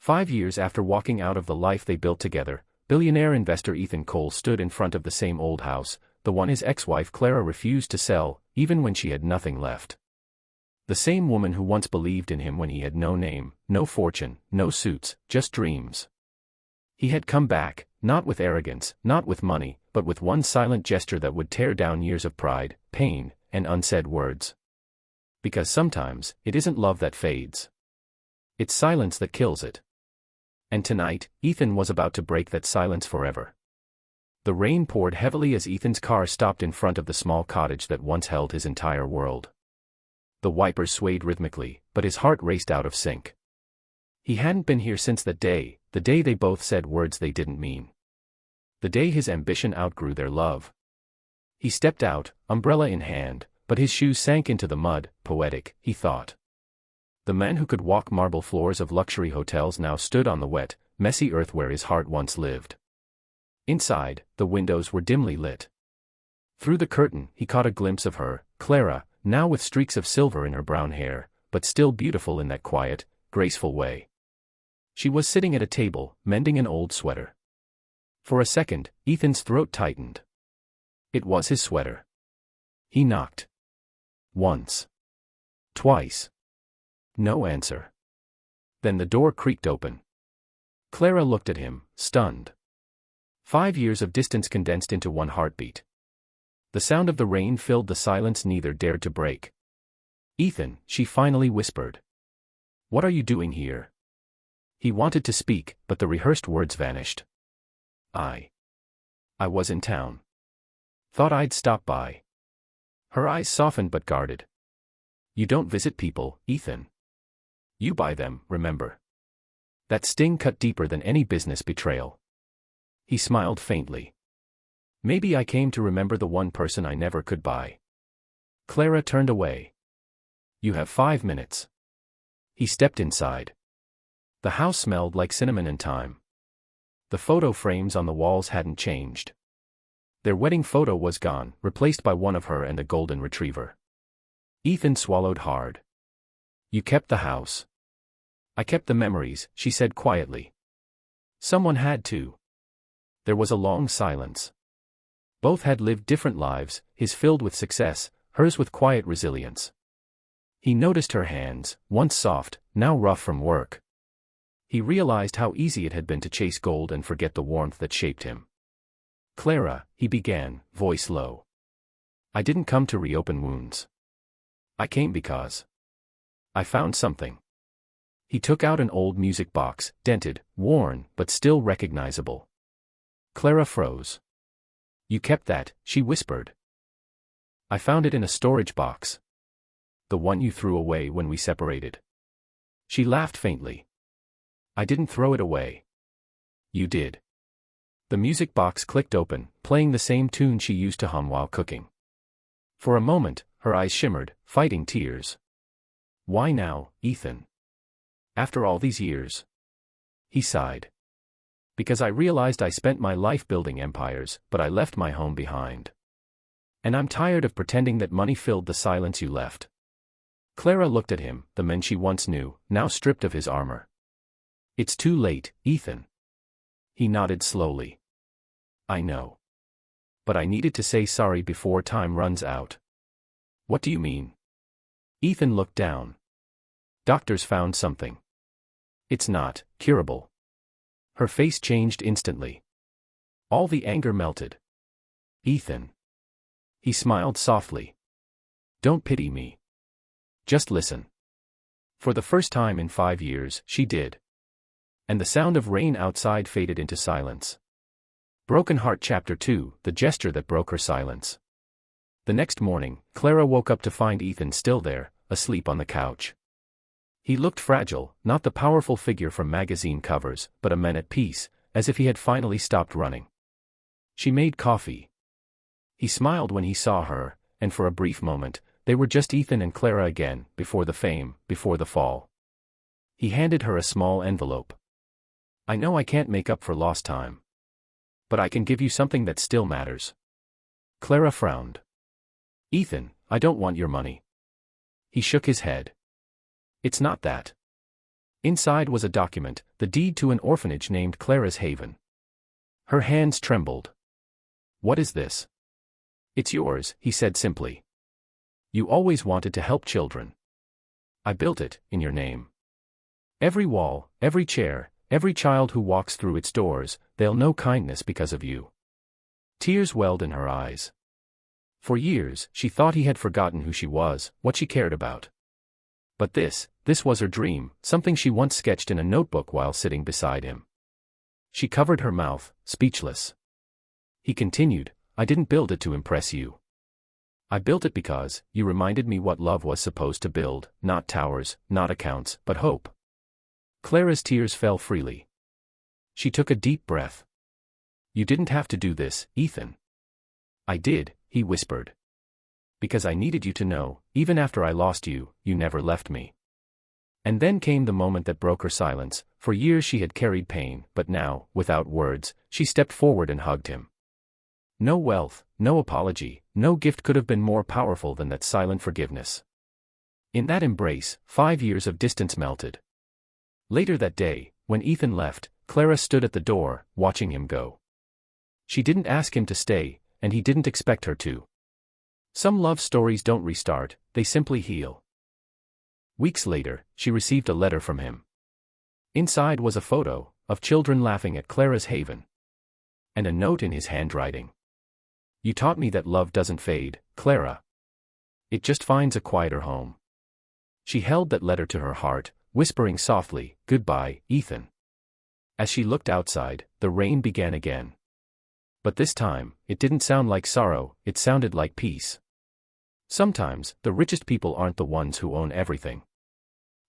5 years after walking out of the life they built together, billionaire investor Ethan Cole stood in front of the same old house, the one his ex-wife Clara refused to sell, even when she had nothing left. The same woman who once believed in him when he had no name, no fortune, no suits, just dreams. He had come back, not with arrogance, not with money, but with one silent gesture that would tear down years of pride, pain, and unsaid words. Because sometimes, it isn't love that fades. It's silence that kills it. And tonight, Ethan was about to break that silence forever. The rain poured heavily as Ethan's car stopped in front of the small cottage that once held his entire world. The wipers swayed rhythmically, but his heart raced out of sync. He hadn't been here since that day, the day they both said words they didn't mean. The day his ambition outgrew their love. He stepped out, umbrella in hand, but his shoes sank into the mud. Poetic, he thought. The man who could walk marble floors of luxury hotels now stood on the wet, messy earth where his heart once lived. Inside, the windows were dimly lit. Through the curtain, he caught a glimpse of her, Clara, now with streaks of silver in her brown hair, but still beautiful in that quiet, graceful way. She was sitting at a table, mending an old sweater. For a second, Ethan's throat tightened. It was his sweater. He knocked. Once. Twice. No answer. Then the door creaked open. Clara looked at him, stunned. 5 years of distance condensed into one heartbeat. The sound of the rain filled the silence neither dared to break. "Ethan," she finally whispered. "What are you doing here?" He wanted to speak, but the rehearsed words vanished. I was in town. Thought I'd stop by." Her eyes softened but guarded. "You don't visit people, Ethan. You buy them, remember?" That sting cut deeper than any business betrayal. He smiled faintly. "Maybe I came to remember the one person I never could buy." Clara turned away. "You have 5 minutes." He stepped inside. The house smelled like cinnamon and thyme. The photo frames on the walls hadn't changed. Their wedding photo was gone, replaced by one of her and a golden retriever. Ethan swallowed hard. "You kept the house." "I kept the memories," she said quietly. "Someone had to." There was a long silence. Both had lived different lives, his filled with success, hers with quiet resilience. He noticed her hands, once soft, now rough from work. He realized how easy it had been to chase gold and forget the warmth that shaped him. "Clara," he began, voice low. "I didn't come to reopen wounds. I came because I found something." He took out an old music box, dented, worn, but still recognizable. Clara froze. "You kept that," she whispered. "I found it in a storage box. The one you threw away when we separated." She laughed faintly. "I didn't throw it away." "You did." The music box clicked open, playing the same tune she used to hum while cooking. For a moment, her eyes shimmered, fighting tears. "Why now, Ethan? After all these years?" He sighed. "Because I realized I spent my life building empires, but I left my home behind. And I'm tired of pretending that money filled the silence you left." Clara looked at him, the man she once knew, now stripped of his armor. "It's too late, Ethan." He nodded slowly. "I know. But I needed to say sorry before time runs out." "What do you mean?" Ethan looked down. "Doctors found something. It's not curable." Her face changed instantly. All the anger melted. "Ethan." He smiled softly. "Don't pity me. Just listen." For the first time in 5 years, she did. And the sound of rain outside faded into silence. Broken Heart Chapter 2, The Gesture That Broke Her Silence. The next morning, Clara woke up to find Ethan still there, asleep on the couch. He looked fragile, not the powerful figure from magazine covers, but a man at peace, as if he had finally stopped running. She made coffee. He smiled when he saw her, and for a brief moment, they were just Ethan and Clara again, before the fame, before the fall. He handed her a small envelope. "I know I can't make up for lost time. But I can give you something that still matters." Clara frowned. "Ethan, I don't want your money." He shook his head. "It's not that. Inside was a document, the deed to an orphanage named Clara's Haven. Her hands trembled. "What is this?" "It's yours," he said simply. "You always wanted to help children. I built it, in your name. Every wall, every chair, every child who walks through its doors, they'll know kindness because of you." Tears welled in her eyes. For years, she thought he had forgotten who she was, what she cared about. But this was her dream, something she once sketched in a notebook while sitting beside him. She covered her mouth, speechless. He continued, "I didn't build it to impress you. I built it because you reminded me what love was supposed to build, not towers, not accounts, but hope." Clara's tears fell freely. She took a deep breath. "You didn't have to do this, Ethan." "I did," he whispered. "Because I needed you to know, even after I lost you, you never left me." And then came the moment that broke her silence. For years she had carried pain, but now, without words, she stepped forward and hugged him. No wealth, no apology, no gift could have been more powerful than that silent forgiveness. In that embrace, 5 years of distance melted. Later that day, when Ethan left, Clara stood at the door, watching him go. She didn't ask him to stay, and he didn't expect her to. Some love stories don't restart, they simply heal. Weeks later, she received a letter from him. Inside was a photo of children laughing at Clara's Haven. And a note in his handwriting. "You taught me that love doesn't fade, Clara. It just finds a quieter home." She held that letter to her heart, whispering softly, "Goodbye, Ethan." As she looked outside, the rain began again. But this time, it didn't sound like sorrow, it sounded like peace. Sometimes, the richest people aren't the ones who own everything.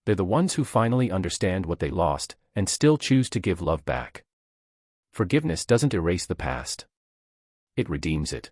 They're the ones who finally understand what they lost, and still choose to give love back. Forgiveness doesn't erase the past. It redeems it.